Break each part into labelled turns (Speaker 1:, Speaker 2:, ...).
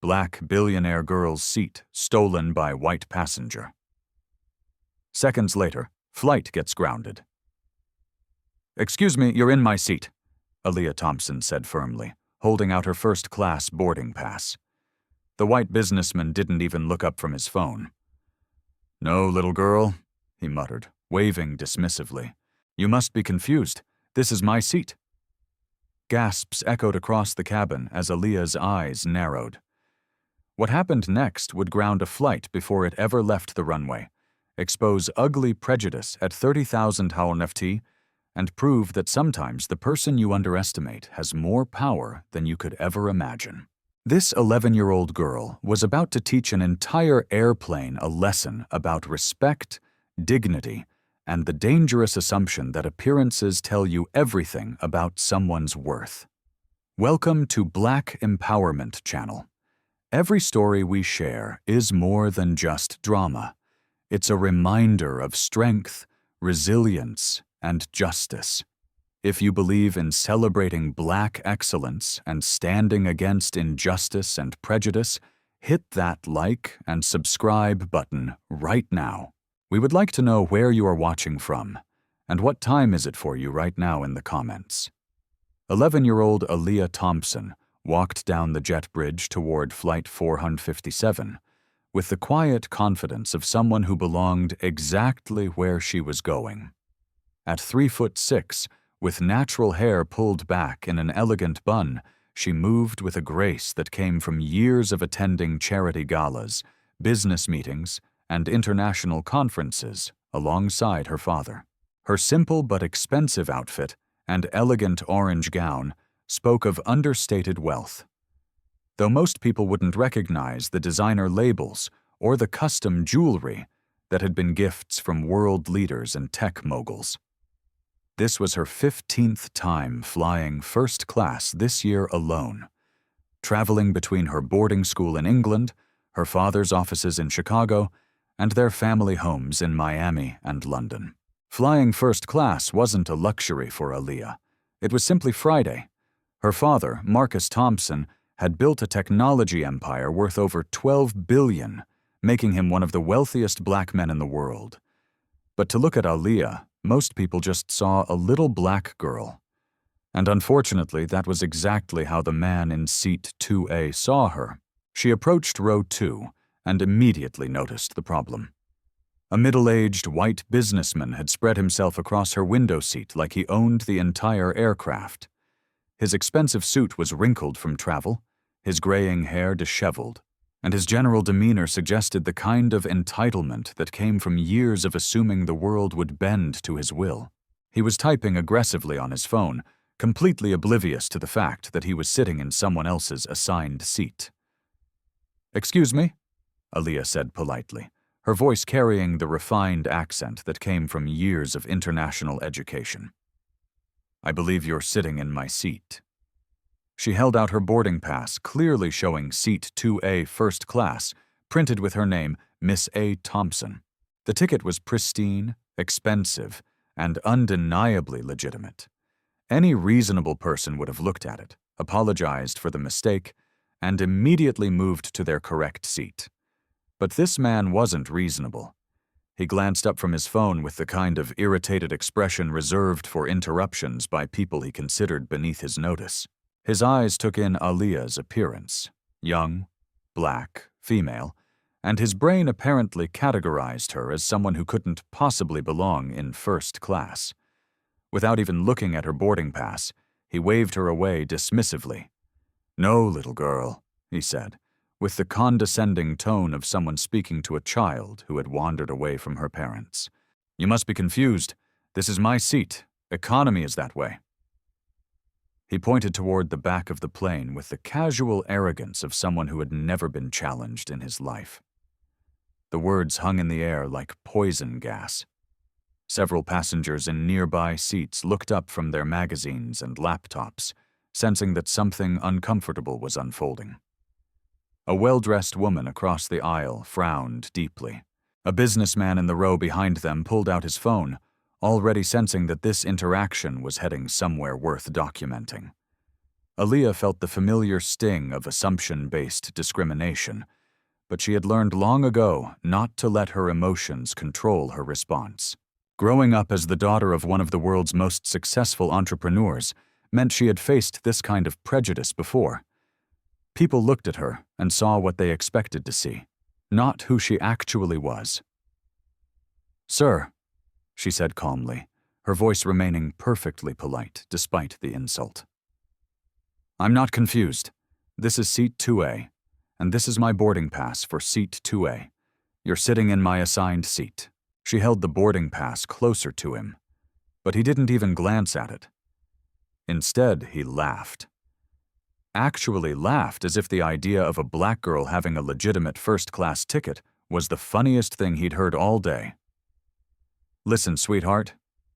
Speaker 1: Black billionaire girl's seat stolen by white passenger. Seconds later, flight gets grounded. "Excuse me, you're in my seat," Aaliyah Thompson said firmly, holding out her first-class boarding pass. The white businessman didn't even look up from his phone. "No, little girl," he muttered, waving dismissively. "You must be confused. This is my seat." Gasps echoed across the cabin as Aaliyah's eyes narrowed. What happened next would ground a flight before it ever left the runway, expose ugly prejudice at 30,000 HNFT, and prove that sometimes the person you underestimate has more power than you could ever imagine. This 11-year-old girl was about to teach an entire airplane a lesson about respect, dignity, and the dangerous assumption that appearances tell you everything about someone's worth. Welcome to Black Empowerment Channel. Every story we share is more than just drama. It's a reminder of strength, resilience, and justice. If you believe in celebrating Black excellence and standing against injustice and prejudice, hit that like and subscribe button right now. We would like to know where you are watching from, and what time is it for you right now in the comments. 11-year-old Aaliyah Thompson walked down the jet bridge toward Flight 457 with the quiet confidence of someone who belonged exactly where she was going. At 3'6", with natural hair pulled back in an elegant bun, she moved with a grace that came from years of attending charity galas, business meetings, and international conferences alongside her father. Her simple but expensive outfit and elegant orange gown spoke of understated wealth. Though most people wouldn't recognize the designer labels or the custom jewelry that had been gifts from world leaders and tech moguls. This was her 15th time flying first class this year alone, traveling between her boarding school in England, her father's offices in Chicago, and their family homes in Miami and London. Flying first class wasn't a luxury for Aaliyah. It was simply Friday. Her father, Marcus Thompson, had built a technology empire worth over $12 billion, making him one of the wealthiest Black men in the world. But to look at Aaliyah, most people just saw a little Black girl. And unfortunately, that was exactly how the man in seat 2A saw her. She approached row 2 and immediately noticed the problem. A middle-aged white businessman had spread himself across her window seat like he owned the entire aircraft. His expensive suit was wrinkled from travel, his graying hair disheveled, and his general demeanor suggested the kind of entitlement that came from years of assuming the world would bend to his will. He was typing aggressively on his phone, completely oblivious to the fact that he was sitting in someone else's assigned seat. "Excuse me?" Aaliyah said politely, her voice carrying the refined accent that came from years of international education. "I believe you're sitting in my seat." She held out her boarding pass, clearly showing seat 2A first class, printed with her name, Miss A. Thompson. The ticket was pristine, expensive, and undeniably legitimate. Any reasonable person would have looked at it, apologized for the mistake, and immediately moved to their correct seat. But this man wasn't reasonable. He glanced up from his phone with the kind of irritated expression reserved for interruptions by people he considered beneath his notice. His eyes took in Aaliyah's appearance, young, Black, female, and his brain apparently categorized her as someone who couldn't possibly belong in first class. Without even looking at her boarding pass, he waved her away dismissively. "No, little girl," he said, with the condescending tone of someone speaking to a child who had wandered away from her parents. "You must be confused. This is my seat. Economy is that way." He pointed toward the back of the plane with the casual arrogance of someone who had never been challenged in his life. The words hung in the air like poison gas. Several passengers in nearby seats looked up from their magazines and laptops, sensing that something uncomfortable was unfolding. A well-dressed woman across the aisle frowned deeply. A businessman in the row behind them pulled out his phone, already sensing that this interaction was heading somewhere worth documenting. Aaliyah felt the familiar sting of assumption-based discrimination, but she had learned long ago not to let her emotions control her response. Growing up as the daughter of one of the world's most successful entrepreneurs meant she had faced this kind of prejudice before. People looked at her and saw what they expected to see, not who she actually was. "Sir," she said calmly, her voice remaining perfectly polite despite the insult. "I'm not confused. This is seat 2A, and this is my boarding pass for seat 2A. You're sitting in my assigned seat." She held the boarding pass closer to him, but he didn't even glance at it. Instead, he laughed. Actually laughed as if the idea of a black girl having a legitimate first-class ticket was the funniest thing he'd heard all day. "Listen, sweetheart,"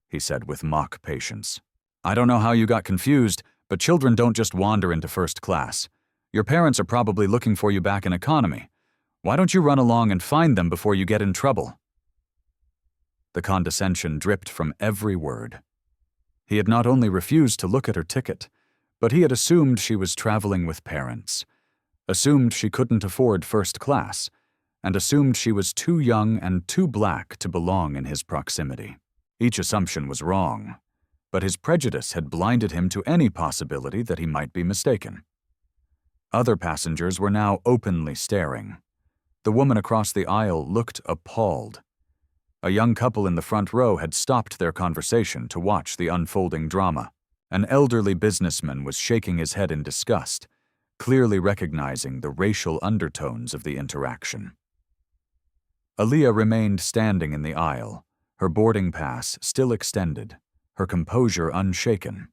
Speaker 1: he said with mock patience. "I don't know how you got confused, but children don't just wander into first class. Your parents are probably looking for you back in economy. Why don't you run along and find them before you get in trouble?" The condescension dripped from every word. He had not only refused to look at her ticket, but he had assumed she was traveling with parents, assumed she couldn't afford first class, and assumed she was too young and too black to belong in his proximity. Each assumption was wrong, but his prejudice had blinded him to any possibility that he might be mistaken. Other passengers were now openly staring. The woman across the aisle looked appalled. A young couple in the front row had stopped their conversation to watch the unfolding drama. An elderly businessman was shaking his head in disgust, clearly recognizing the racial undertones of the interaction. Aaliyah remained standing in the aisle, her boarding pass still extended, her composure unshaken.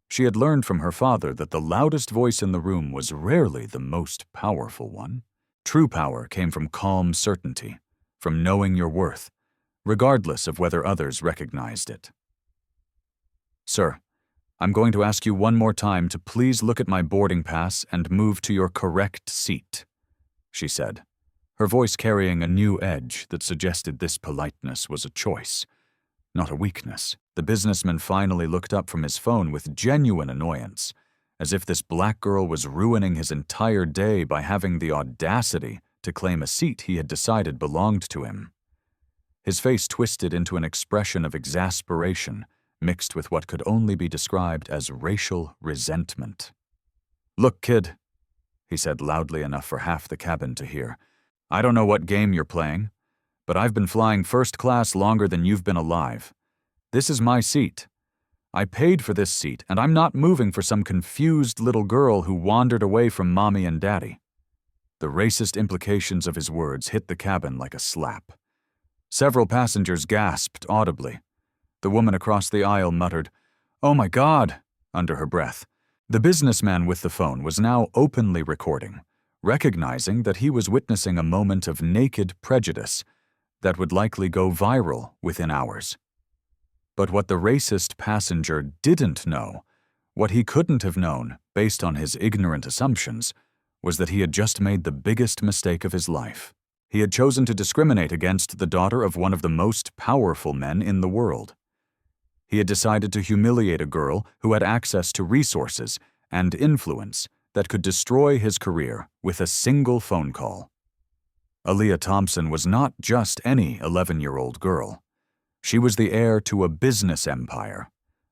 Speaker 1: She had learned from her father that the loudest voice in the room was rarely the most powerful one. True power came from calm certainty, from knowing your worth, regardless of whether others recognized it. "Sir, I'm going to ask you one more time to please look at my boarding pass and move to your correct seat," she said, her voice carrying a new edge that suggested this politeness was a choice, not a weakness. The businessman finally looked up from his phone with genuine annoyance, as if this black girl was ruining his entire day by having the audacity to claim a seat he had decided belonged to him. His face twisted into an expression of exasperation, mixed with what could only be described as racial resentment. "Look, kid," he said loudly enough for half the cabin to hear, "I don't know what game you're playing, but I've been flying first class longer than you've been alive. This is my seat. I paid for this seat, and I'm not moving for some confused little girl who wandered away from mommy and daddy." The racist implications of his words hit the cabin like a slap. Several passengers gasped audibly. The woman across the aisle muttered, "Oh my God," under her breath. The businessman with the phone was now openly recording, recognizing that he was witnessing a moment of naked prejudice that would likely go viral within hours. But what the racist passenger didn't know, what he couldn't have known based on his ignorant assumptions, was that he had just made the biggest mistake of his life. He had chosen to discriminate against the daughter of one of the most powerful men in the world. He had decided to humiliate a girl who had access to resources and influence that could destroy his career with a single phone call. Aaliyah Thompson was not just any 11-year-old girl. She was the heir to a business empire,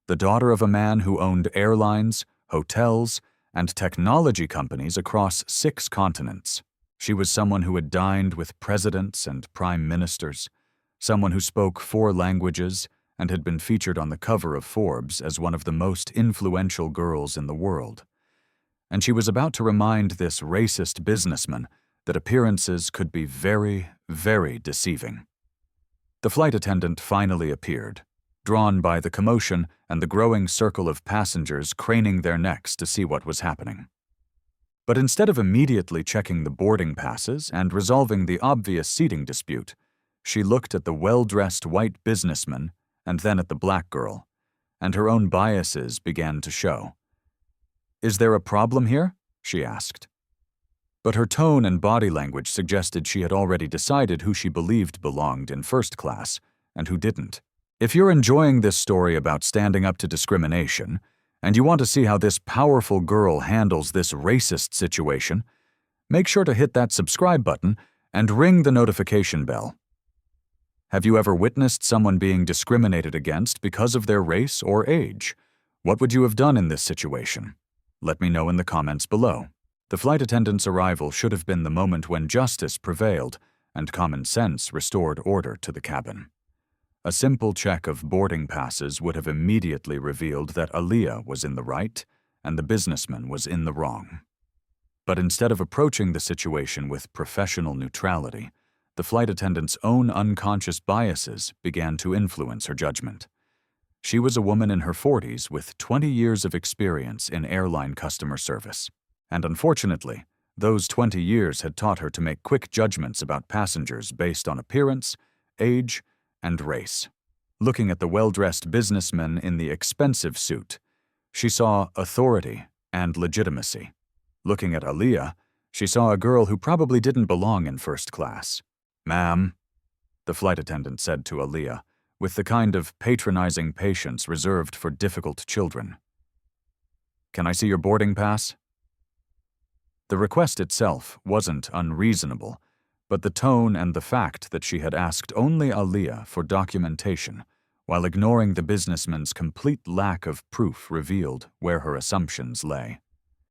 Speaker 1: the daughter of a man who owned airlines, hotels, and technology companies across 6 continents. She was someone who had dined with presidents and prime ministers, someone who spoke 4 languages and had been featured on the cover of Forbes as one of the most influential girls in the world. And she was about to remind this racist businessman that appearances could be very, very deceiving. The flight attendant finally appeared, drawn by the commotion and the growing circle of passengers craning their necks to see what was happening. But instead of immediately checking the boarding passes and resolving the obvious seating dispute, she looked at the well-dressed white businessman and then at the black girl, and her own biases began to show. "Is there a problem here?" she asked. But her tone and body language suggested she had already decided who she believed belonged in first class and who didn't. If you're enjoying this story about standing up to discrimination, and you want to see how this powerful girl handles this racist situation, make sure to hit that subscribe button and ring the notification bell. Have you ever witnessed someone being discriminated against because of their race or age? What would you have done in this situation? Let me know in the comments below. The flight attendant's arrival should have been the moment when justice prevailed and common sense restored order to the cabin. A simple check of boarding passes would have immediately revealed that Aaliyah was in the right and the businessman was in the wrong. But instead of approaching the situation with professional neutrality, the flight attendant's own unconscious biases began to influence her judgment. She was a woman in her 40s with 20 years of experience in airline customer service. And unfortunately, those 20 years had taught her to make quick judgments about passengers based on appearance, age, and race. Looking at the well-dressed businessman in the expensive suit, she saw authority and legitimacy. Looking at Aaliyah, she saw a girl who probably didn't belong in first class. "Ma'am," the flight attendant said to Aaliyah, with the kind of patronizing patience reserved for difficult children. "Can I see your boarding pass?" The request itself wasn't unreasonable, but the tone and the fact that she had asked only Aaliyah for documentation, while ignoring the businessman's complete lack of proof, revealed where her assumptions lay.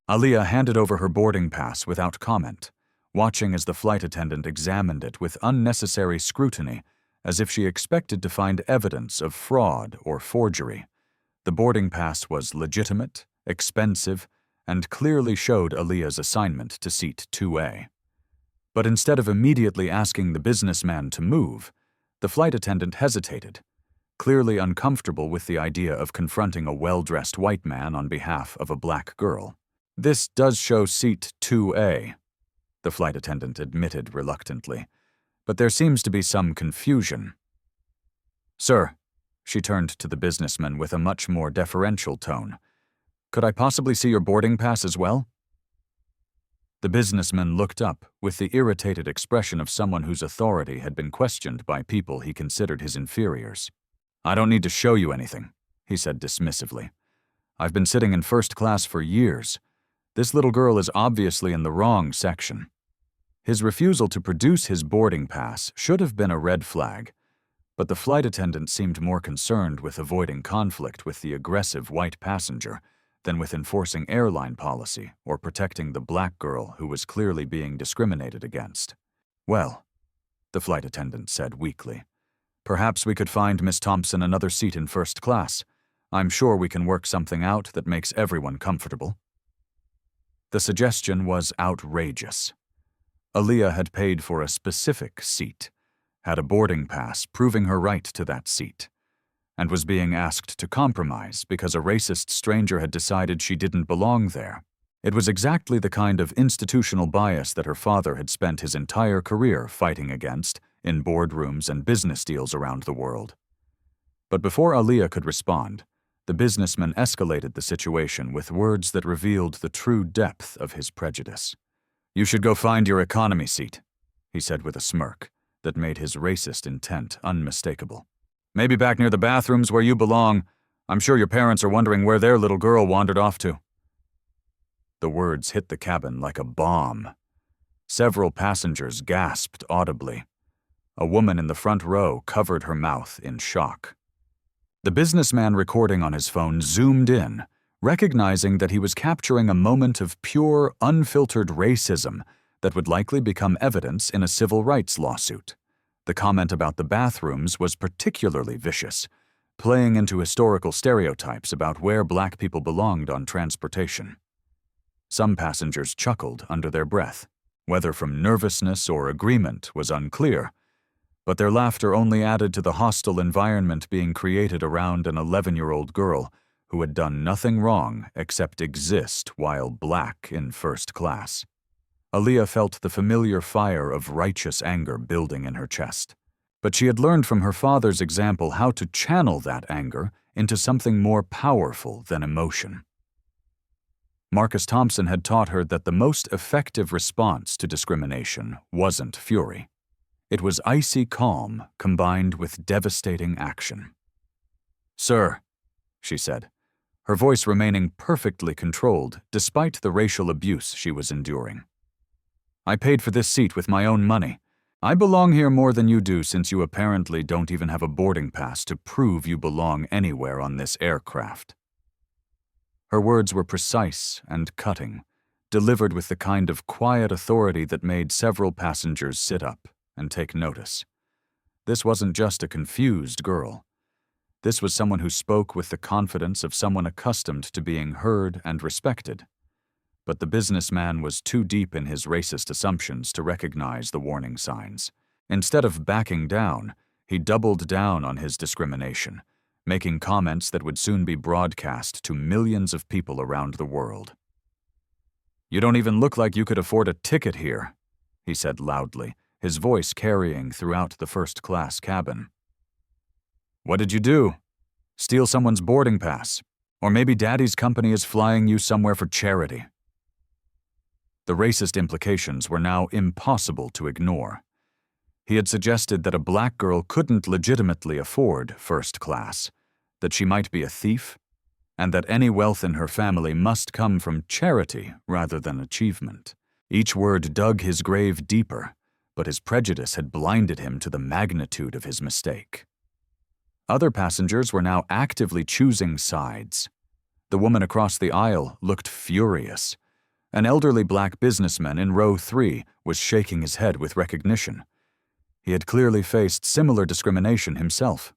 Speaker 1: Aaliyah handed over her boarding pass without comment, watching as the flight attendant examined it with unnecessary scrutiny, as if she expected to find evidence of fraud or forgery. The boarding pass was legitimate, expensive, and clearly showed Aaliyah's assignment to seat 2A. But instead of immediately asking the businessman to move, the flight attendant hesitated, clearly uncomfortable with the idea of confronting a well-dressed white man on behalf of a black girl. "This does show seat 2A," the flight attendant admitted reluctantly, "but there seems to be some confusion." "Sir," she turned to the businessman with a much more deferential tone, "could I possibly see your boarding pass as well?" The businessman looked up with the irritated expression of someone whose authority had been questioned by people he considered his inferiors. "I don't need to show you anything," he said dismissively. "I've been sitting in first class for years. This little girl is obviously in the wrong section." His refusal to produce his boarding pass should have been a red flag, but the flight attendant seemed more concerned with avoiding conflict with the aggressive white passenger than with enforcing airline policy or protecting the black girl who was clearly being discriminated against. "Well," the flight attendant said weakly, "perhaps we could find Miss Thompson another seat in first class. I'm sure we can work something out that makes everyone comfortable." The suggestion was outrageous. Aaliyah had paid for a specific seat, had a boarding pass proving her right to that seat, and was being asked to compromise because a racist stranger had decided she didn't belong there. It was exactly the kind of institutional bias that her father had spent his entire career fighting against in boardrooms and business deals around the world. But before Aaliyah could respond, the businessman escalated the situation with words that revealed the true depth of his prejudice. "You should go find your economy seat," he said with a smirk that made his racist intent unmistakable. "Maybe back near the bathrooms where you belong. I'm sure your parents are wondering where their little girl wandered off to." The words hit the cabin like a bomb. Several passengers gasped audibly. A woman in the front row covered her mouth in shock. The businessman recording on his phone zoomed in, recognizing that he was capturing a moment of pure, unfiltered racism that would likely become evidence in a civil rights lawsuit. The comment about the bathrooms was particularly vicious, playing into historical stereotypes about where black people belonged on transportation. Some passengers chuckled under their breath. Whether from nervousness or agreement was unclear, but their laughter only added to the hostile environment being created around an 11-year-old girl who had done nothing wrong except exist while black in first class. Aaliyah felt the familiar fire of righteous anger building in her chest, but she had learned from her father's example how to channel that anger into something more powerful than emotion. Marcus Thompson had taught her that the most effective response to discrimination wasn't fury. It was icy calm combined with devastating action. "Sir," she said, her voice remaining perfectly controlled despite the racial abuse she was enduring. "I paid for this seat with my own money. I belong here more than you do since you apparently don't even have a boarding pass to prove you belong anywhere on this aircraft." Her words were precise and cutting, delivered with the kind of quiet authority that made several passengers sit up and take notice. This wasn't just a confused girl. This was someone who spoke with the confidence of someone accustomed to being heard and respected. But the businessman was too deep in his racist assumptions to recognize the warning signs. Instead of backing down, he doubled down on his discrimination, making comments that would soon be broadcast to millions of people around the world. "You don't even look like you could afford a ticket here," he said loudly, his voice carrying throughout the first-class cabin. "What did you do? Steal someone's boarding pass? Or maybe Daddy's company is flying you somewhere for charity?" The racist implications were now impossible to ignore. He had suggested that a black girl couldn't legitimately afford first class, that she might be a thief, and that any wealth in her family must come from charity rather than achievement. Each word dug his grave deeper, but his prejudice had blinded him to the magnitude of his mistake. Other passengers were now actively choosing sides. The woman across the aisle looked furious. An elderly black businessman in row 3 was shaking his head with recognition. He had clearly faced similar discrimination himself.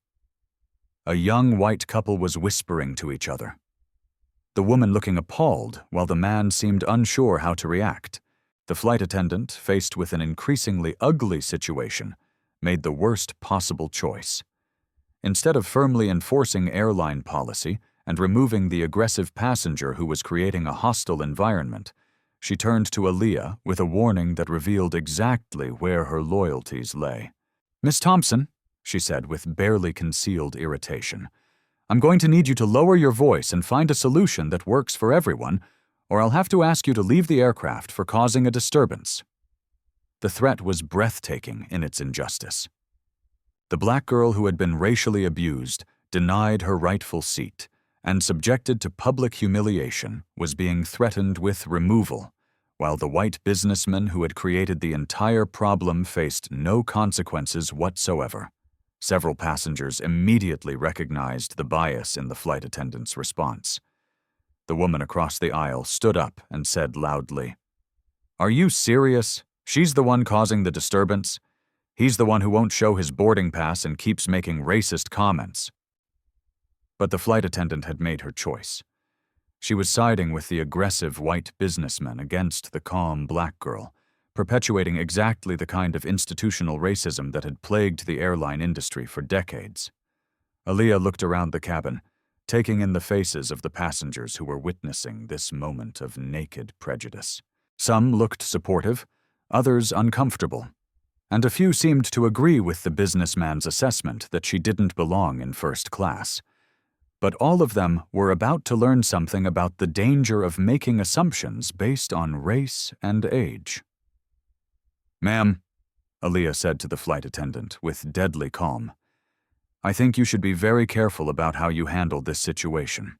Speaker 1: A young white couple was whispering to each other, the woman looking appalled while the man seemed unsure how to react. The flight attendant, faced with an increasingly ugly situation, made the worst possible choice. Instead of firmly enforcing airline policy and removing the aggressive passenger who was creating a hostile environment, she turned to Aaliyah with a warning that revealed exactly where her loyalties lay. "Miss Thompson," she said with barely concealed irritation, "I'm going to need you to lower your voice and find a solution that works for everyone, or I'll have to ask you to leave the aircraft for causing a disturbance." The threat was breathtaking in its injustice. The black girl who had been racially abused, denied her rightful seat, and subjected to public humiliation was being threatened with removal, while the white businessman who had created the entire problem faced no consequences whatsoever. Several passengers immediately recognized the bias in the flight attendant's response. The woman across the aisle stood up and said loudly, "Are you serious? She's the one causing the disturbance. He's the one who won't show his boarding pass and keeps making racist comments." But the flight attendant had made her choice. She was siding with the aggressive white businessman against the calm black girl, perpetuating exactly the kind of institutional racism that had plagued the airline industry for decades. Aaliyah looked around the cabin, taking in the faces of the passengers who were witnessing this moment of naked prejudice. Some looked supportive, others uncomfortable, and a few seemed to agree with the businessman's assessment that she didn't belong in first class. But all of them were about to learn something about the danger of making assumptions based on race and age. "Ma'am," Aaliyah said to the flight attendant with deadly calm, "I think you should be very careful about how you handle this situation."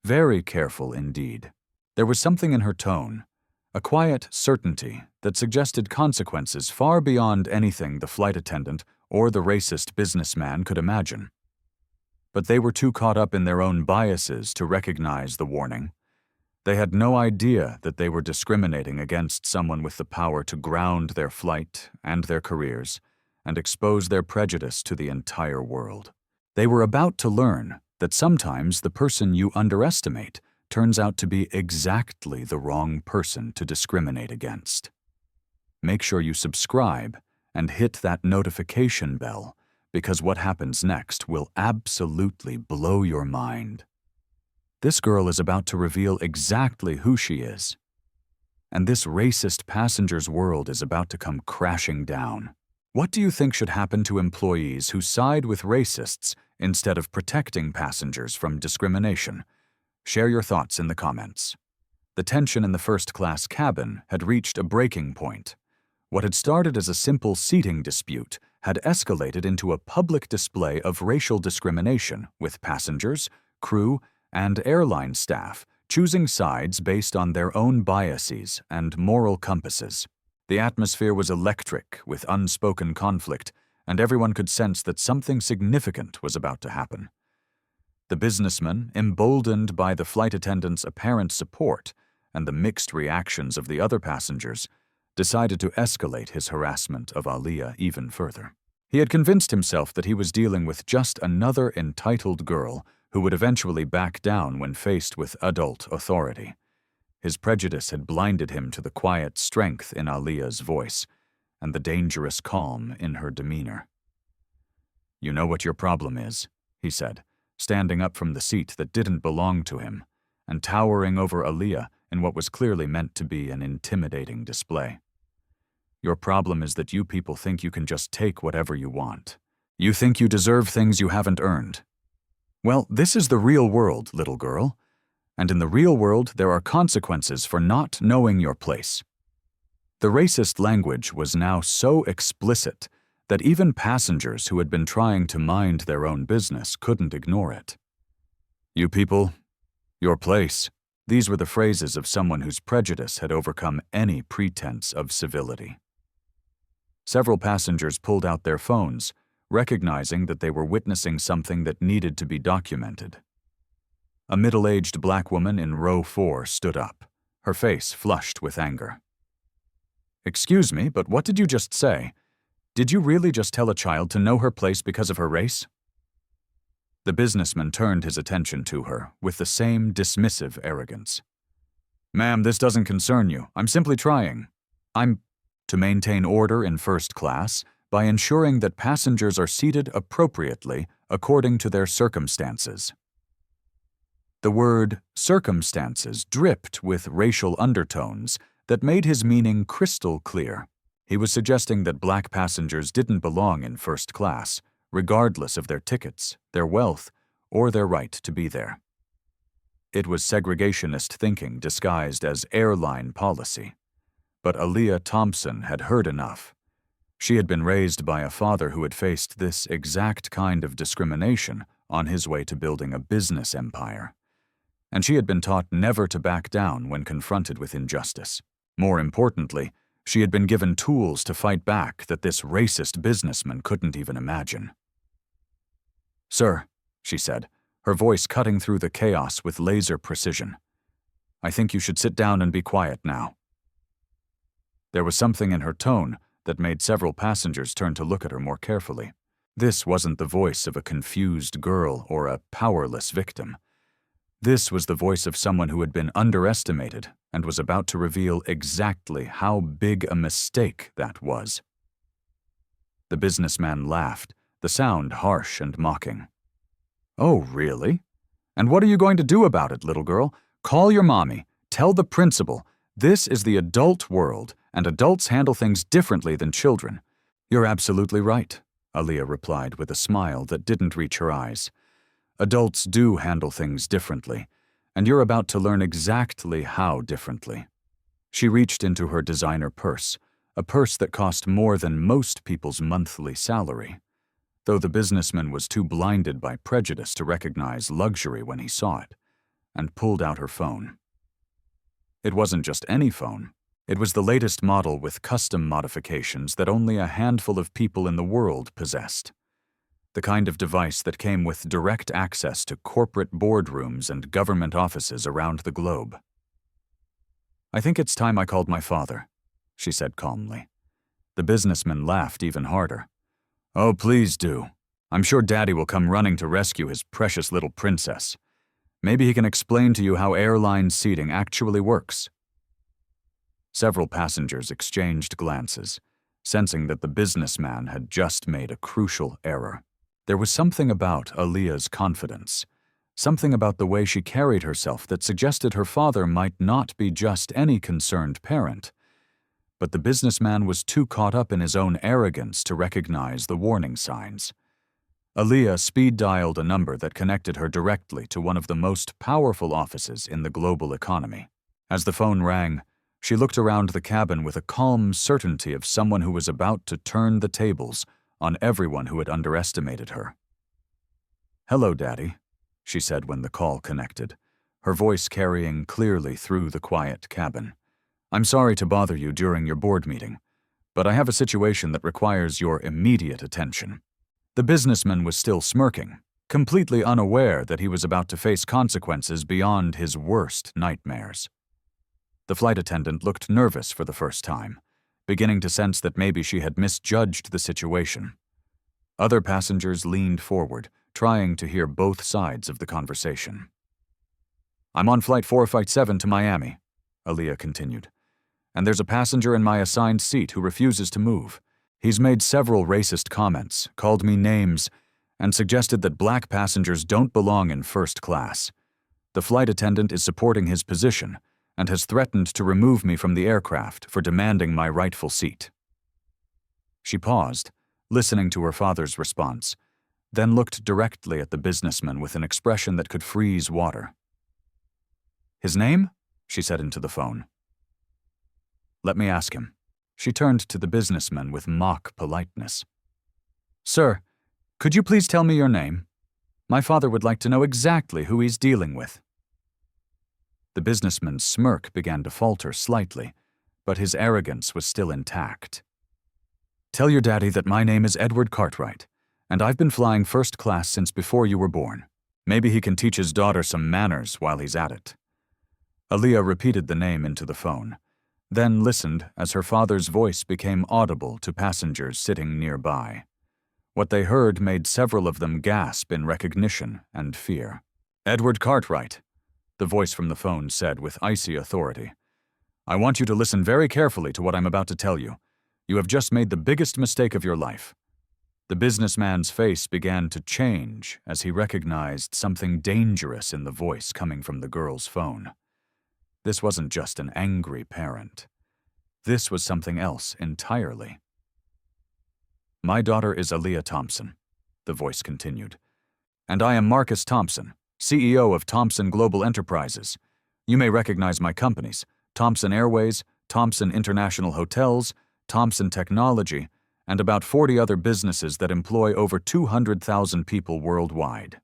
Speaker 1: Very careful indeed. There was something in her tone, a quiet certainty that suggested consequences far beyond anything the flight attendant or the racist businessman could imagine. But they were too caught up in their own biases to recognize the warning. They had no idea that they were discriminating against someone with the power to ground their flight and their careers and expose their prejudice to the entire world. They were about to learn that sometimes the person you underestimate turns out to be exactly the wrong person to discriminate against. Make sure you subscribe and hit that notification bell, because what happens next will absolutely blow your mind. This girl is about to reveal exactly who she is, and this racist passenger's world is about to come crashing down. What do you think should happen to employees who side with racists instead of protecting passengers from discrimination? Share your thoughts in the comments. The tension in the first-class cabin had reached a breaking point. What had started as a simple seating dispute had escalated into a public display of racial discrimination with passengers, crew, and airline staff, choosing sides based on their own biases and moral compasses. The atmosphere was electric with unspoken conflict, and everyone could sense that something significant was about to happen. The businessman, emboldened by the flight attendant's apparent support and the mixed reactions of the other passengers, decided to escalate his harassment of Aliyah even further. He had convinced himself that he was dealing with just another entitled girl who would eventually back down when faced with adult authority. His prejudice had blinded him to the quiet strength in Aliyah's voice and the dangerous calm in her demeanor. "You know what your problem is," he said, standing up from the seat that didn't belong to him and towering over Aliyah in what was clearly meant to be an intimidating display. "Your problem is that you people think you can just take whatever you want. You think you deserve things you haven't earned. Well, this is the real world, little girl, and in the real world there are consequences for not knowing your place." The racist language was now so explicit that even passengers who had been trying to mind their own business couldn't ignore it. "You people, your place." These were the phrases of someone whose prejudice had overcome any pretense of civility. Several passengers pulled out their phones, recognizing that they were witnessing something that needed to be documented. A middle-aged black woman in row 4 stood up, her face flushed with anger. "Excuse me, but what did you just say? Did you really just tell a child to know her place because of her race?" The businessman turned his attention to her with the same dismissive arrogance. "Ma'am, this doesn't concern you. I'm simply trying. I'm to maintain order in first class by ensuring that passengers are seated appropriately according to their circumstances." The word circumstances dripped with racial undertones that made his meaning crystal clear. He was suggesting that black passengers didn't belong in first class, regardless of their tickets, their wealth, or their right to be there. It was segregationist thinking disguised as airline policy. But Aliyah Thompson had heard enough. She had been raised by a father who had faced this exact kind of discrimination on his way to building a business empire. And she had been taught never to back down when confronted with injustice. More importantly, she had been given tools to fight back that this racist businessman couldn't even imagine. "Sir," she said, her voice cutting through the chaos with laser precision, "I think you should sit down and be quiet now." There was something in her tone that made several passengers turn to look at her more carefully. This wasn't the voice of a confused girl or a powerless victim. This was the voice of someone who had been underestimated and was about to reveal exactly how big a mistake that was. The businessman laughed, the sound harsh and mocking. "Oh, really? And what are you going to do about it, little girl? Call your mommy. Tell the principal. This is the adult world, and adults handle things differently than children." "You're absolutely right," Aliyah replied with a smile that didn't reach her eyes. "Adults do handle things differently, and you're about to learn exactly how differently." She reached into her designer purse, a purse that cost more than most people's monthly salary, though the businessman was too blinded by prejudice to recognize luxury when he saw it, and pulled out her phone. It wasn't just any phone. It was the latest model with custom modifications that only a handful of people in the world possessed. The kind of device that came with direct access to corporate boardrooms and government offices around the globe. "I think it's time I called my father," she said calmly. The businessman laughed even harder. "Oh, please do. I'm sure Daddy will come running to rescue his precious little princess. Maybe he can explain to you how airline seating actually works." Several passengers exchanged glances, sensing that the businessman had just made a crucial error. There was something about Aliyah's confidence, something about the way she carried herself that suggested her father might not be just any concerned parent. But the businessman was too caught up in his own arrogance to recognize the warning signs. Aliyah speed-dialed a number that connected her directly to one of the most powerful offices in the global economy. As the phone rang, she looked around the cabin with a calm certainty of someone who was about to turn the tables on everyone who had underestimated her. "Hello, Daddy," she said when the call connected, her voice carrying clearly through the quiet cabin. "I'm sorry to bother you during your board meeting, but I have a situation that requires your immediate attention." The businessman was still smirking, completely unaware that he was about to face consequences beyond his worst nightmares. The flight attendant looked nervous for the first time, beginning to sense that maybe she had misjudged the situation. Other passengers leaned forward, trying to hear both sides of the conversation. "I'm on Flight 457 to Miami," Aaliyah continued, "and there's a passenger in my assigned seat who refuses to move. He's made several racist comments, called me names, and suggested that black passengers don't belong in first class. The flight attendant is supporting his position and has threatened to remove me from the aircraft for demanding my rightful seat." She paused, listening to her father's response, then looked directly at the businessman with an expression that could freeze water. "His name?" she said into the phone. "Let me ask him." She turned to the businessman with mock politeness. "Sir, could you please tell me your name? My father would like to know exactly who he's dealing with." The businessman's smirk began to falter slightly, but his arrogance was still intact. "Tell your daddy that my name is Edward Cartwright, and I've been flying first class since before you were born. Maybe he can teach his daughter some manners while he's at it." Aaliyah repeated the name into the phone, then listened as her father's voice became audible to passengers sitting nearby. What they heard made several of them gasp in recognition and fear. "Edward Cartwright," the voice from the phone said with icy authority. "I want you to listen very carefully to what I'm about to tell you. You have just made the biggest mistake of your life." The businessman's face began to change as he recognized something dangerous in the voice coming from the girl's phone. This wasn't just an angry parent. This was something else entirely. "My daughter is Aaliyah Thompson," the voice continued, "and I am Marcus Thompson, CEO of Thompson Global Enterprises. You may recognize my companies: Thompson Airways, Thompson International Hotels, Thompson Technology, and about 40 other businesses that employ over 200,000 people worldwide."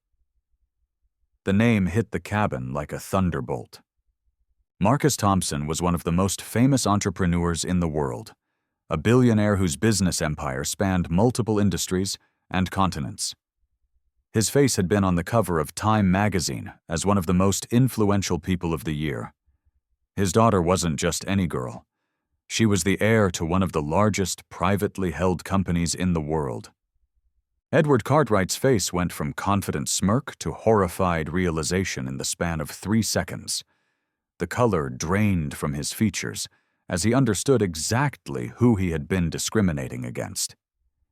Speaker 1: The name hit the cabin like a thunderbolt. Marcus Thompson was one of the most famous entrepreneurs in the world, a billionaire whose business empire spanned multiple industries and continents. His face had been on the cover of Time magazine as one of the most influential people of the year. His daughter wasn't just any girl. She was the heir to one of the largest privately held companies in the world. Edward Cartwright's face went from confident smirk to horrified realization in the span of 3 seconds. The color drained from his features as he understood exactly who he had been discriminating against.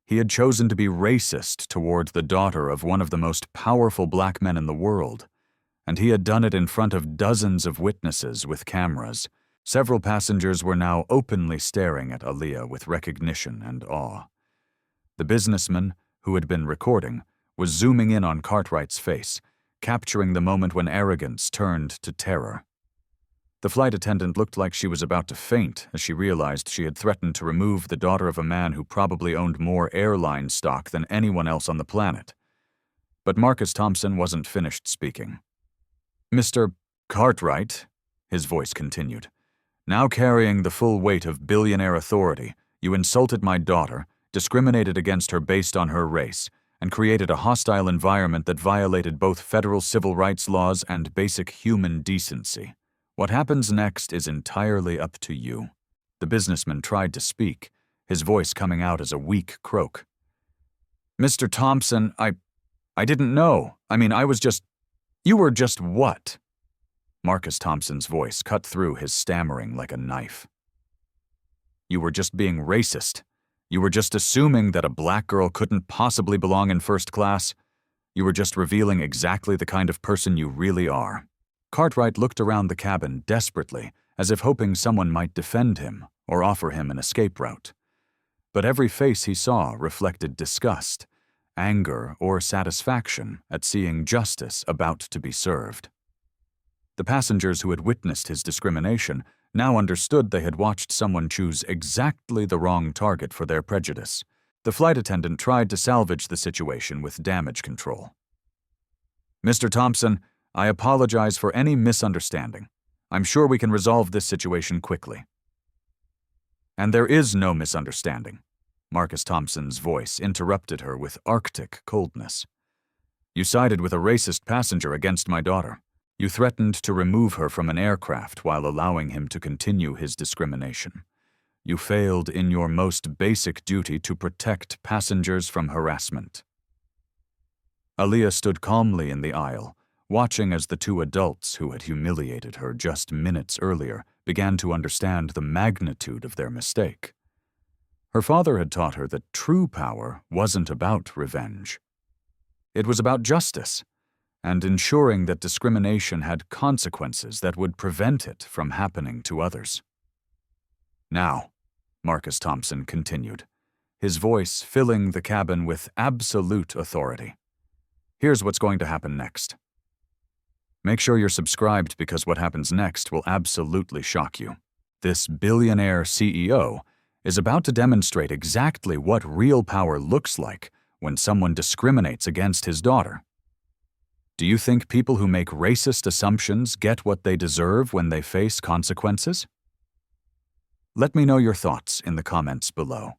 Speaker 1: He had chosen to be racist toward the daughter of one of the most powerful black men in the world, and he had done it in front of dozens of witnesses with cameras. Several passengers were now openly staring at Aaliyah with recognition and awe. The businessman, who had been recording, was zooming in on Cartwright's face, capturing the moment when arrogance turned to terror. The flight attendant looked like she was about to faint as she realized she had threatened to remove the daughter of a man who probably owned more airline stock than anyone else on the planet. But Marcus Thompson wasn't finished speaking. "Mr. Cartwright," his voice continued, "now carrying the full weight of billionaire authority, you insulted my daughter, discriminated against her based on her race, and created a hostile environment that violated both federal civil rights laws and basic human decency. What happens next is entirely up to you." The businessman tried to speak, his voice coming out as a weak croak. "Mr. Thompson, I didn't know. I was just... You were just what?" Marcus Thompson's voice cut through his stammering like a knife. "You were just being racist. You were just assuming that a black girl couldn't possibly belong in first class. You were just revealing exactly the kind of person you really are." Cartwright looked around the cabin desperately, as if hoping someone might defend him or offer him an escape route. But every face he saw reflected disgust, anger, or satisfaction at seeing justice about to be served. The passengers who had witnessed his discrimination now understood they had watched someone choose exactly the wrong target for their prejudice. The flight attendant tried to salvage the situation with damage control. Mr. Thompson, I apologize for any misunderstanding. I'm sure we can resolve this situation quickly. And there is no misunderstanding. Marcus Thompson's voice interrupted her with Arctic coldness. You sided with a racist passenger against my daughter. You threatened to remove her from an aircraft while allowing him to continue his discrimination. You failed in your most basic duty to protect passengers from harassment. Aaliyah stood calmly in the aisle, watching as the two adults who had humiliated her just minutes earlier began to understand the magnitude of their mistake. Her father had taught her that true power wasn't about revenge. It was about justice, and ensuring that discrimination had consequences that would prevent it from happening to others. Now, Marcus Thompson continued, his voice filling the cabin with absolute authority. Here's what's going to happen next. Make sure you're subscribed because what happens next will absolutely shock you. This billionaire CEO is about to demonstrate exactly what real power looks like when someone discriminates against his daughter. Do you think people who make racist assumptions get what they deserve when they face consequences? Let me know your thoughts in the comments below.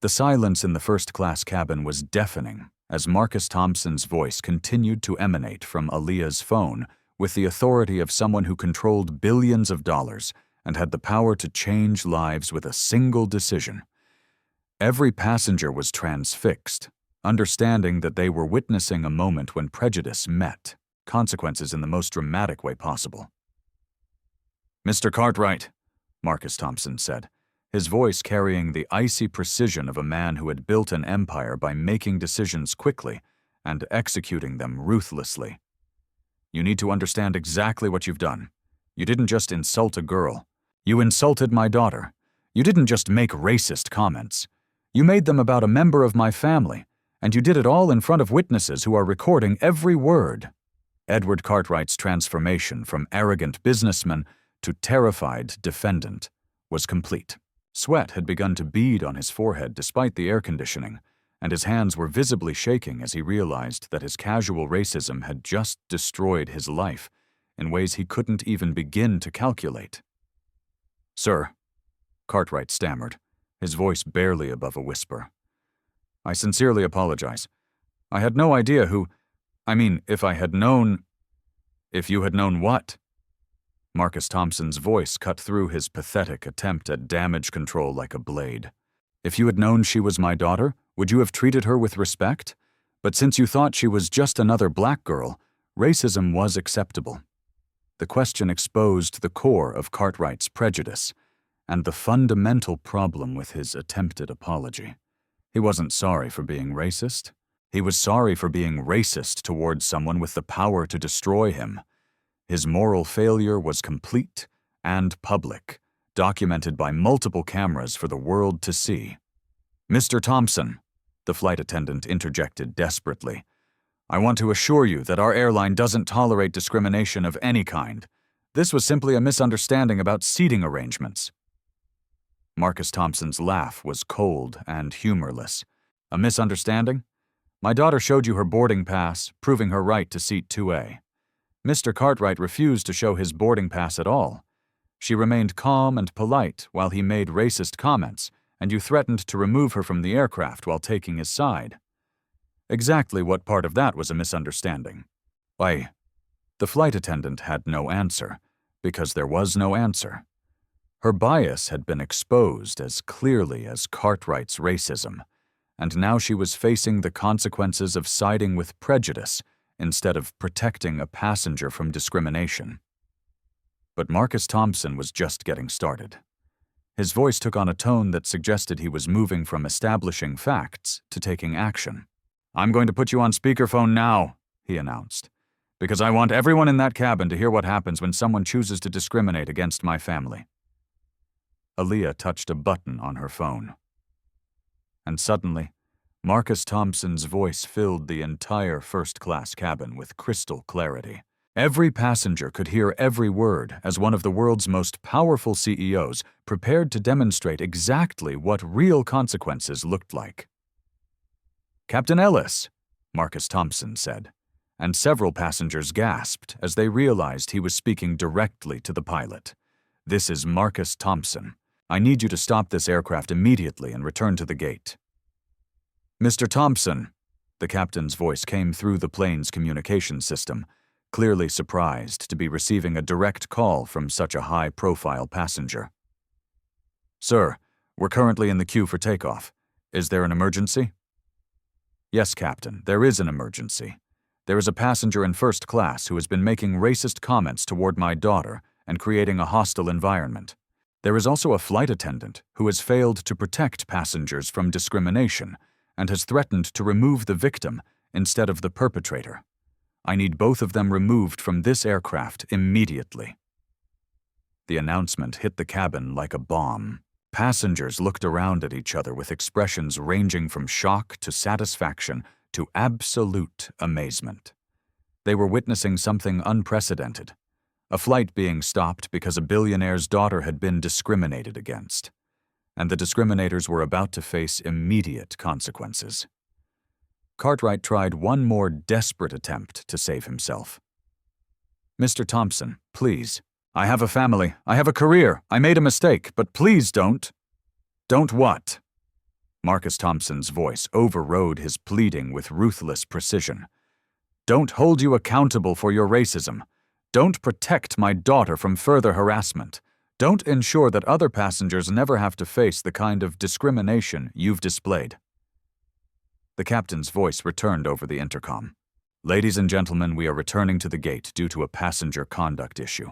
Speaker 1: The silence in the first-class cabin was deafening as Marcus Thompson's voice continued to emanate from Aaliyah's phone with the authority of someone who controlled billions of dollars and had the power to change lives with a single decision. Every passenger was transfixed, understanding that they were witnessing a moment when prejudice met consequences in the most dramatic way possible. "Mr. Cartwright," Marcus Thompson said, his voice carrying the icy precision of a man who had built an empire by making decisions quickly and executing them ruthlessly. "You need to understand exactly what you've done. You didn't just insult a girl. You insulted my daughter. You didn't just make racist comments. You made them about a member of my family, and you did it all in front of witnesses who are recording every word." Edward Cartwright's transformation from arrogant businessman to terrified defendant was complete. Sweat had begun to bead on his forehead despite the air conditioning, and his hands were visibly shaking as he realized that his casual racism had just destroyed his life in ways he couldn't even begin to calculate. "Sir," Cartwright stammered, his voice barely above a whisper, "I sincerely apologize. I had no idea who— if I had known—" "If you had known what?" Marcus Thompson's voice cut through his pathetic attempt at damage control like a blade. "If you had known she was my daughter, would you have treated her with respect? But since you thought she was just another black girl, racism was acceptable." The question exposed the core of Cartwright's prejudice and the fundamental problem with his attempted apology. He wasn't sorry for being racist. He was sorry for being racist towards someone with the power to destroy him. His moral failure was complete and public, documented by multiple cameras for the world to see. "Mr. Thompson," the flight attendant interjected desperately, "I want to assure you that our airline doesn't tolerate discrimination of any kind. This was simply a misunderstanding about seating arrangements." Marcus Thompson's laugh was cold and humorless. "A misunderstanding? My daughter showed you her boarding pass, proving her right to seat 2A. Mr. Cartwright refused to show his boarding pass at all. She remained calm and polite while he made racist comments, and you threatened to remove her from the aircraft while taking his side. Exactly what part of that was a misunderstanding?" "Why?" The flight attendant had no answer, because there was no answer. Her bias had been exposed as clearly as Cartwright's racism, and now she was facing the consequences of siding with prejudice instead of protecting a passenger from discrimination. But Marcus Thompson was just getting started. His voice took on a tone that suggested he was moving from establishing facts to taking action. "I'm going to put you on speakerphone now," he announced, "because I want everyone in that cabin to hear what happens when someone chooses to discriminate against my family." Aaliyah touched a button on her phone. And suddenly, Marcus Thompson's voice filled the entire first-class cabin with crystal clarity. Every passenger could hear every word as one of the world's most powerful CEOs prepared to demonstrate exactly what real consequences looked like. "Captain Ellis," Marcus Thompson said, and several passengers gasped as they realized he was speaking directly to the pilot. "This is Marcus Thompson. I need you to stop this aircraft immediately and return to the gate." "Mr. Thompson," the captain's voice came through the plane's communication system, clearly surprised to be receiving a direct call from such a high-profile passenger. "Sir, we're currently in the queue for takeoff. Is there an emergency?" "Yes, Captain, there is an emergency. There is a passenger in first class who has been making racist comments toward my daughter and creating a hostile environment. There is also a flight attendant who has failed to protect passengers from discrimination and has threatened to remove the victim instead of the perpetrator. I need both of them removed from this aircraft immediately." The announcement hit the cabin like a bomb. Passengers looked around at each other with expressions ranging from shock to satisfaction to absolute amazement. They were witnessing something unprecedented, a flight being stopped because a billionaire's daughter had been discriminated against, and the discriminators were about to face immediate consequences. Cartwright tried one more desperate attempt to save himself. "Mr. Thompson, please. I have a family. I have a career. I made a mistake, but please don't." "Don't what?" Marcus Thompson's voice overrode his pleading with ruthless precision. "Don't hold you accountable for your racism. Don't protect my daughter from further harassment. Don't ensure that other passengers never have to face the kind of discrimination you've displayed." The captain's voice returned over the intercom. "Ladies and gentlemen, we are returning to the gate due to a passenger conduct issue.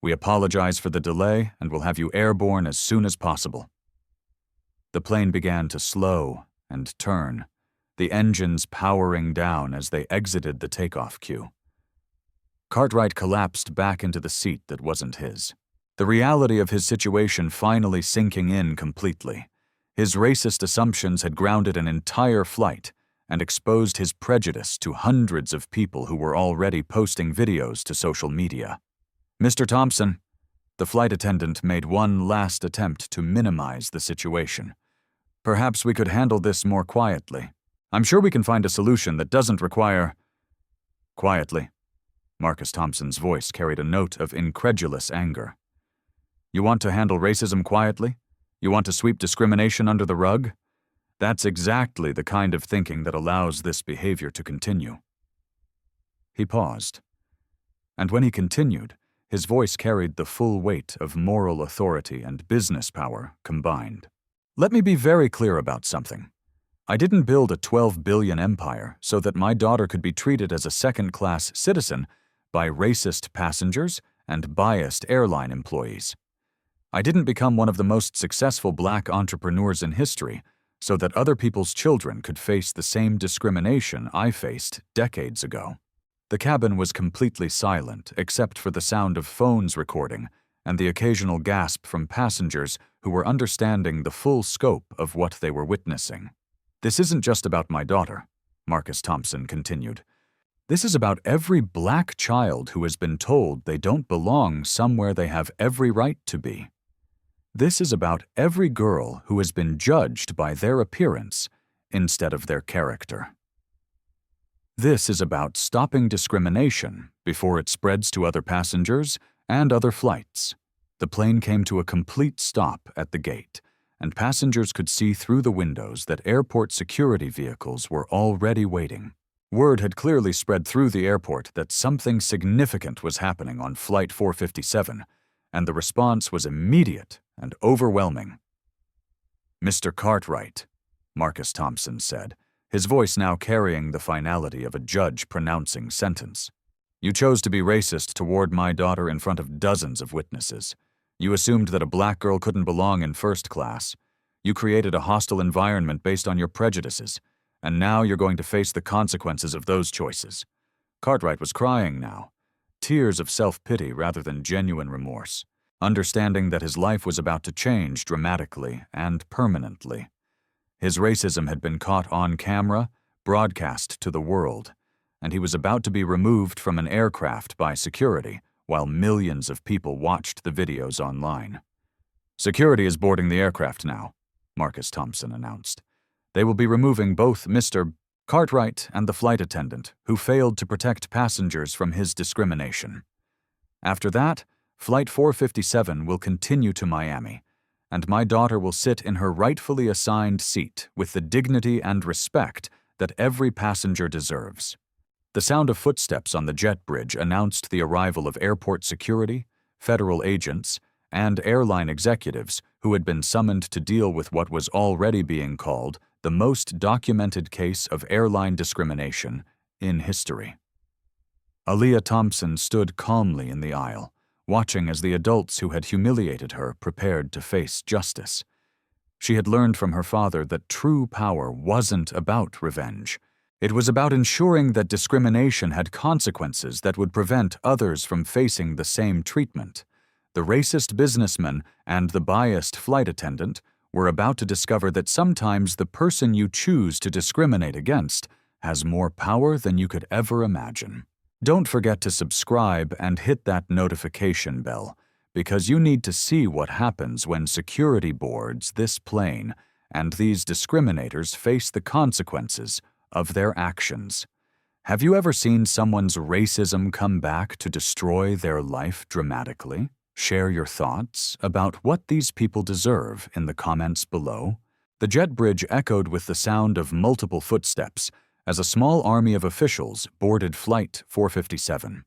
Speaker 1: We apologize for the delay and will have you airborne as soon as possible." The plane began to slow and turn, the engines powering down as they exited the takeoff queue. Cartwright collapsed back into the seat that wasn't his, the reality of his situation finally sinking in completely. His racist assumptions had grounded an entire flight and exposed his prejudice to hundreds of people who were already posting videos to social media. "Mr. Thompson," the flight attendant made one last attempt to minimize the situation. "Perhaps we could handle this more quietly. I'm sure we can find a solution that doesn't require—" "Quietly." Marcus Thompson's voice carried a note of incredulous anger. "You want to handle racism quietly? You want to sweep discrimination under the rug? That's exactly the kind of thinking that allows this behavior to continue." He paused, and when he continued, his voice carried the full weight of moral authority and business power combined. "Let me be very clear about something. I didn't build a 12 billion empire so that my daughter could be treated as a second-class citizen by racist passengers and biased airline employees. I didn't become one of the most successful black entrepreneurs in history so that other people's children could face the same discrimination I faced decades ago." The cabin was completely silent except for the sound of phones recording and the occasional gasp from passengers who were understanding the full scope of what they were witnessing. "This isn't just about my daughter," Marcus Thompson continued. "This is about every black child who has been told they don't belong somewhere they have every right to be. This is about every girl who has been judged by their appearance instead of their character. This is about stopping discrimination before it spreads to other passengers and other flights." The plane came to a complete stop at the gate, and passengers could see through the windows that airport security vehicles were already waiting. Word had clearly spread through the airport that something significant was happening on Flight 457, and the response was immediate and overwhelming. "Mr. Cartwright," Marcus Thompson said, his voice now carrying the finality of a judge pronouncing sentence. "You chose to be racist toward my daughter in front of dozens of witnesses. You assumed that a black girl couldn't belong in first class. You created a hostile environment based on your prejudices, and now you're going to face the consequences of those choices." Cartwright was crying now, tears of self-pity rather than genuine remorse, understanding that his life was about to change dramatically and permanently. His racism had been caught on camera, broadcast to the world, and he was about to be removed from an aircraft by security while millions of people watched the videos online. "Security is boarding the aircraft now," Marcus Thompson announced. "They will be removing both Mr. Cartwright and the flight attendant, who failed to protect passengers from his discrimination. After that, Flight 457 will continue to Miami, and my daughter will sit in her rightfully assigned seat with the dignity and respect that every passenger deserves. The sound of footsteps on the jet bridge announced the arrival of airport security, federal agents, and airline executives who had been summoned to deal with what was already being called the most documented case of airline discrimination in history. Aaliyah Thompson stood calmly in the aisle, watching as the adults who had humiliated her prepared to face justice. She had learned from her father that true power wasn't about revenge. It was about ensuring that discrimination had consequences that would prevent others from facing the same treatment. The racist businessman and the biased flight attendant were about to discover that sometimes the person you choose to discriminate against has more power than you could ever imagine. Don't forget to subscribe and hit that notification bell, because you need to see what happens when security boards this plane and these discriminators face the consequences of their actions. Have you ever seen someone's racism come back to destroy their life dramatically? Share your thoughts about what these people deserve in the comments below. The jet bridge echoed with the sound of multiple footsteps as a small army of officials boarded Flight 457.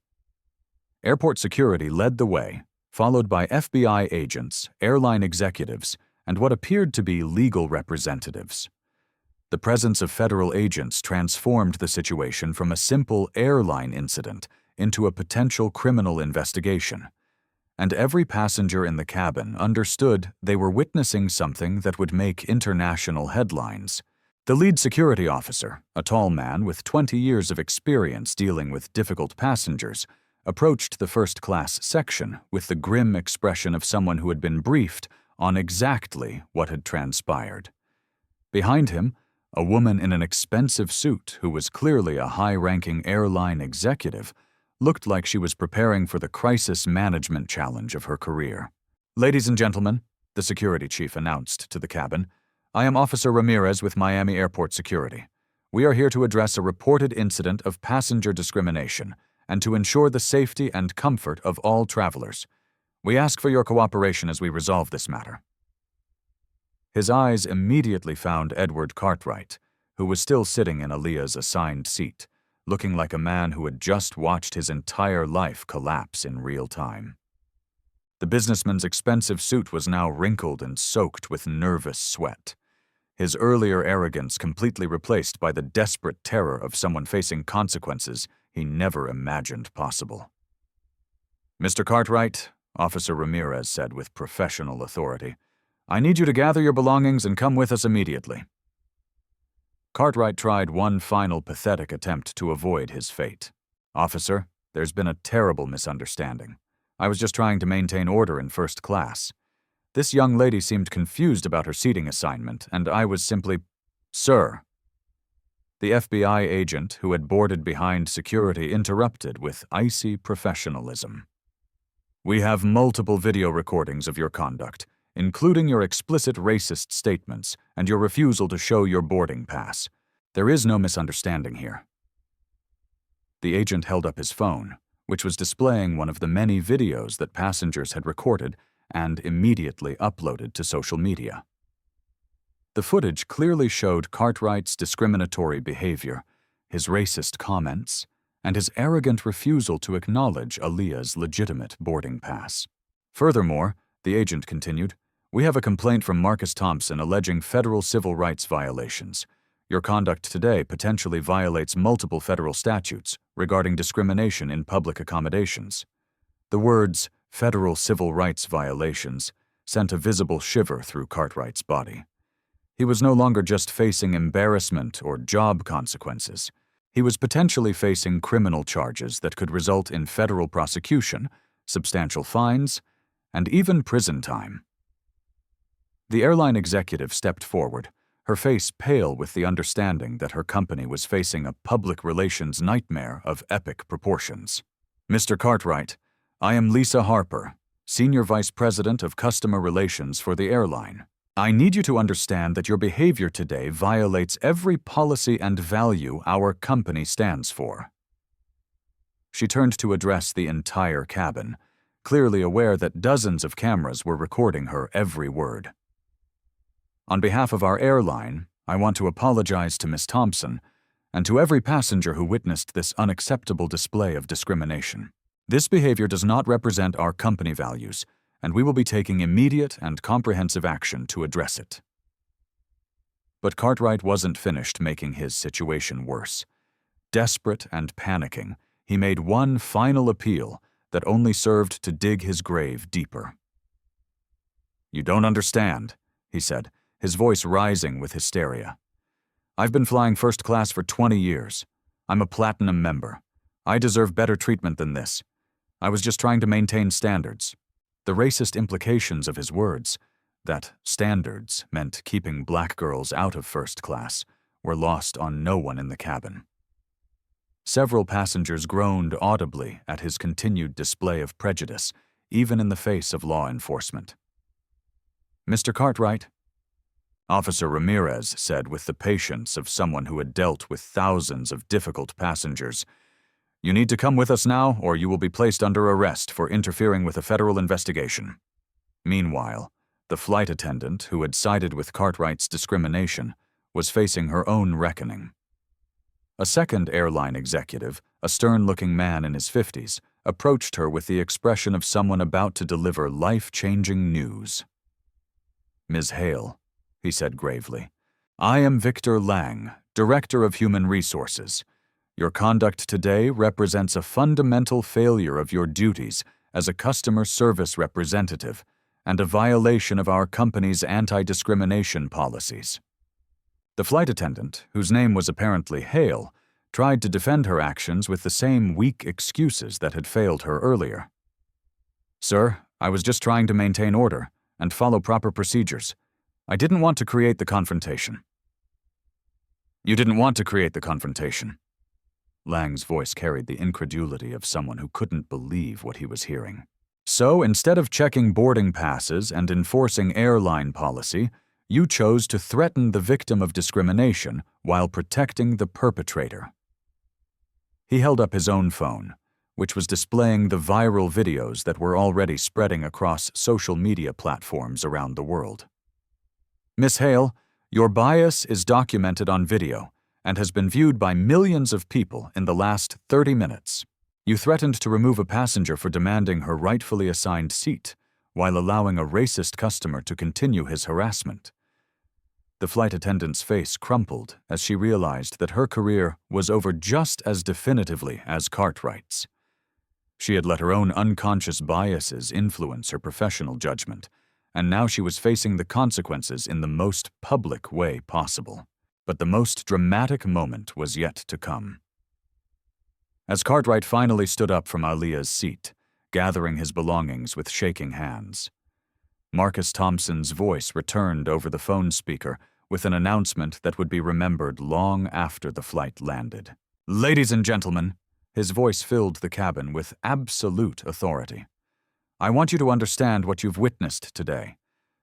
Speaker 1: Airport security led the way, followed by FBI agents, airline executives, and what appeared to be legal representatives. The presence of federal agents transformed the situation from a simple airline incident into a potential criminal investigation. And every passenger in the cabin understood they were witnessing something that would make international headlines. The lead security officer, a tall man with 20 years of experience dealing with difficult passengers, approached the first-class section with the grim expression of someone who had been briefed on exactly what had transpired. Behind him, a woman in an expensive suit who was clearly a high-ranking airline executive looked like she was preparing for the crisis management challenge of her career. "Ladies and gentlemen," the security chief announced to the cabin, "I am Officer Ramirez with Miami Airport Security. We are here to address a reported incident of passenger discrimination and to ensure the safety and comfort of all travelers. We ask for your cooperation as we resolve this matter." His eyes immediately found Edward Cartwright, who was still sitting in Aaliyah's assigned seat, looking like a man who had just watched his entire life collapse in real time. The businessman's expensive suit was now wrinkled and soaked with nervous sweat, his earlier arrogance completely replaced by the desperate terror of someone facing consequences he never imagined possible. "Mr. Cartwright," Officer Ramirez said with professional authority, "I need you to gather your belongings and come with us immediately." Cartwright tried one final pathetic attempt to avoid his fate. "Officer, there's been a terrible misunderstanding. I was just trying to maintain order in first class. This young lady seemed confused about her seating assignment, and I was simply—" "Sir." The FBI agent who had boarded behind security interrupted with icy professionalism. "We have multiple video recordings of your conduct, including your explicit racist statements and your refusal to show your boarding pass. There is no misunderstanding here." The agent held up his phone, which was displaying one of the many videos that passengers had recorded and immediately uploaded to social media. The footage clearly showed Cartwright's discriminatory behavior, his racist comments, and his arrogant refusal to acknowledge Aaliyah's legitimate boarding pass. Furthermore, the agent continued, "We have a complaint from Marcus Thompson alleging federal civil rights violations. Your conduct today potentially violates multiple federal statutes regarding discrimination in public accommodations." The words, "federal civil rights violations," sent a visible shiver through Cartwright's body. He was no longer just facing embarrassment or job consequences. He was potentially facing criminal charges that could result in federal prosecution, substantial fines, and even prison time. The airline executive stepped forward, her face pale with the understanding that her company was facing a public relations nightmare of epic proportions. "Mr. Cartwright, I am Lisa Harper, Senior Vice President of Customer Relations for the airline. I need you to understand that your behavior today violates every policy and value our company stands for. She turned to address the entire cabin, clearly aware that dozens of cameras were recording her every word. On behalf of our airline, I want to apologize to Miss Thompson and to every passenger who witnessed this unacceptable display of discrimination. This behavior does not represent our company values, and we will be taking immediate and comprehensive action to address it. But Cartwright wasn't finished making his situation worse. Desperate and panicking, he made one final appeal that only served to dig his grave deeper. "You don't understand," he said, his voice rising with hysteria. "I've been flying first class for 20 years. I'm a platinum member. I deserve better treatment than this. I was just trying to maintain standards." The racist implications of his words, that standards meant keeping black girls out of first class, were lost on no one in the cabin. Several passengers groaned audibly at his continued display of prejudice, even in the face of law enforcement. "Mr. Cartwright," Officer Ramirez said with the patience of someone who had dealt with thousands of difficult passengers, "you need to come with us now, or you will be placed under arrest for interfering with a federal investigation." Meanwhile, the flight attendant who had sided with Cartwright's discrimination was facing her own reckoning. A second airline executive, a stern-looking man in his 50s, approached her with the expression of someone about to deliver life-changing news. "Ms. Hale," he said gravely, "I am Victor Lang, Director of Human Resources. Your conduct today represents a fundamental failure of your duties as a customer service representative and a violation of our company's anti-discrimination policies." The flight attendant, whose name was apparently Hale, tried to defend her actions with the same weak excuses that had failed her earlier. "Sir, I was just trying to maintain order and follow proper procedures. I didn't want to create the confrontation." "You didn't want to create the confrontation." Lang's voice carried the incredulity of someone who couldn't believe what he was hearing. "So, instead of checking boarding passes and enforcing airline policy, you chose to threaten the victim of discrimination while protecting the perpetrator." He held up his own phone, which was displaying the viral videos that were already spreading across social media platforms around the world. "Miss Hale, your bias is documented on video and has been viewed by millions of people in the last 30 minutes. You threatened to remove a passenger for demanding her rightfully assigned seat, while allowing a racist customer to continue his harassment." The flight attendant's face crumpled as she realized that her career was over just as definitively as Cartwright's. She had let her own unconscious biases influence her professional judgment, and now she was facing the consequences in the most public way possible. But the most dramatic moment was yet to come. As Cartwright finally stood up from Aaliyah's seat, gathering his belongings with shaking hands, Marcus Thompson's voice returned over the phone speaker with an announcement that would be remembered long after the flight landed. "Ladies and gentlemen," his voice filled the cabin with absolute authority, "I want you to understand what you've witnessed today.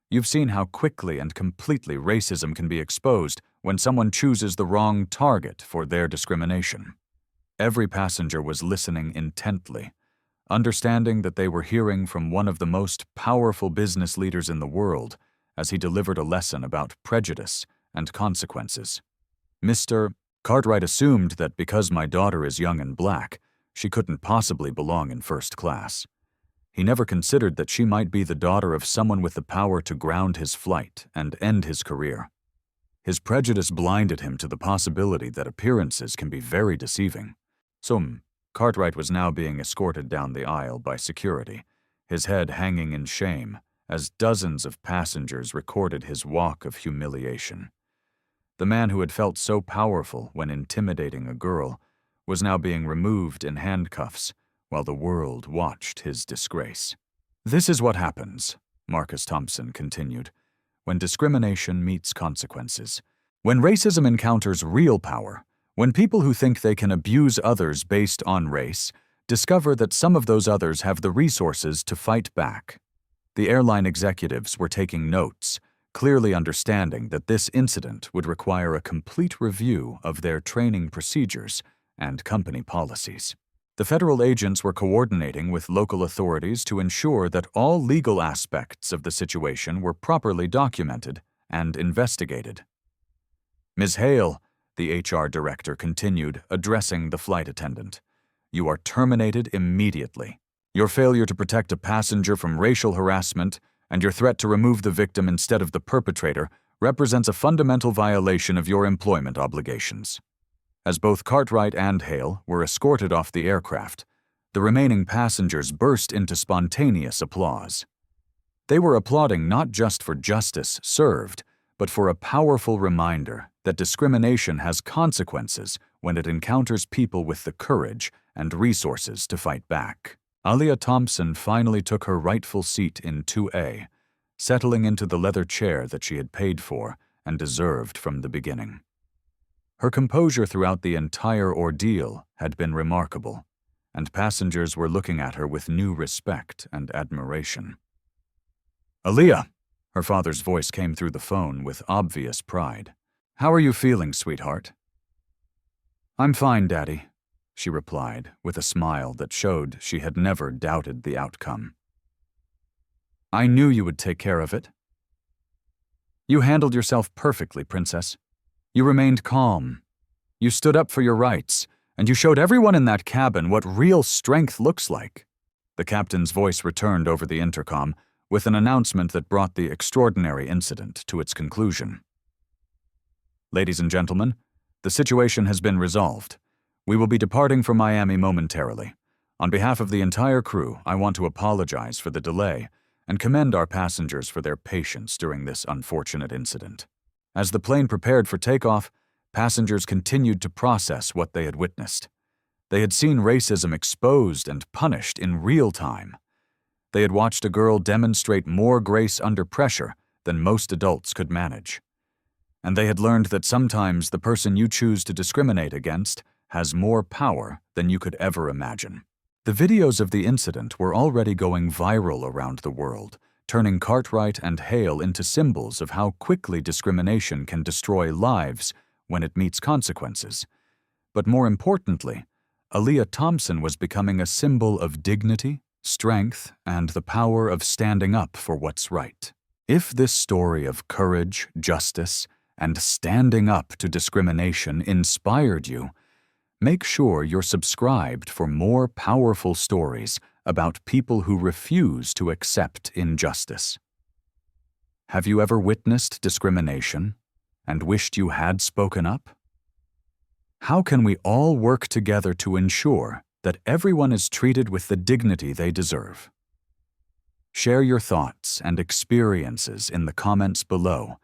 Speaker 1: You've seen how quickly and completely racism can be exposed when someone chooses the wrong target for their discrimination." Every passenger was listening intently, understanding that they were hearing from one of the most powerful business leaders in the world as he delivered a lesson about prejudice and consequences. "Mr. Cartwright assumed that because my daughter is young and black, she couldn't possibly belong in first class. He never considered that she might be the daughter of someone with the power to ground his flight and end his career. His prejudice blinded him to the possibility that appearances can be very deceiving." Cartwright was now being escorted down the aisle by security, his head hanging in shame as dozens of passengers recorded his walk of humiliation. The man who had felt so powerful when intimidating a girl was now being removed in handcuffs while the world watched his disgrace. "This is what happens," Marcus Thompson continued, "when discrimination meets consequences. When racism encounters real power, when people who think they can abuse others based on race discover that some of those others have the resources to fight back." The airline executives were taking notes, clearly understanding that this incident would require a complete review of their training procedures and company policies. The federal agents were coordinating with local authorities to ensure that all legal aspects of the situation were properly documented and investigated. Ms. Hale, the HR director continued, addressing the flight attendant, "You are terminated immediately. Your failure to protect a passenger from racial harassment and your threat to remove the victim instead of the perpetrator represents a fundamental violation of your employment obligations." As both Cartwright and Hale were escorted off the aircraft, the remaining passengers burst into spontaneous applause. They were applauding not just for justice served, but for a powerful reminder that discrimination has consequences when it encounters people with the courage and resources to fight back. Aaliyah Thompson finally took her rightful seat in 2A, settling into the leather chair that she had paid for and deserved from the beginning. Her composure throughout the entire ordeal had been remarkable, and passengers were looking at her with new respect and admiration. "Aaliyah," her father's voice came through the phone with obvious pride. "How are you feeling, sweetheart?" "I'm fine, Daddy," she replied with a smile that showed she had never doubted the outcome. "I knew you would take care of it." "You handled yourself perfectly, Princess. You remained calm. You stood up for your rights, and you showed everyone in that cabin what real strength looks like." The captain's voice returned over the intercom with an announcement that brought the extraordinary incident to its conclusion. "Ladies and gentlemen, the situation has been resolved. We will be departing from Miami momentarily. On behalf of the entire crew, I want to apologize for the delay and commend our passengers for their patience during this unfortunate incident." As the plane prepared for takeoff, passengers continued to process what they had witnessed. They had seen racism exposed and punished in real time. They had watched a girl demonstrate more grace under pressure than most adults could manage. And they had learned that sometimes the person you choose to discriminate against has more power than you could ever imagine. The videos of the incident were already going viral around the world, turning Cartwright and Hale into symbols of how quickly discrimination can destroy lives when it meets consequences. But more importantly, Aaliyah Thompson was becoming a symbol of dignity, strength, and the power of standing up for what's right. If this story of courage, justice, and standing up to discrimination inspired you, make sure you're subscribed for more powerful stories about people who refuse to accept injustice. Have you ever witnessed discrimination and wished you had spoken up? How can we all work together to ensure that everyone is treated with the dignity they deserve? Share your thoughts and experiences in the comments below,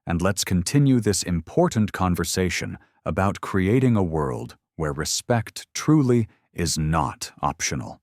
Speaker 1: and let's continue this important conversation about creating a world where respect truly is not optional.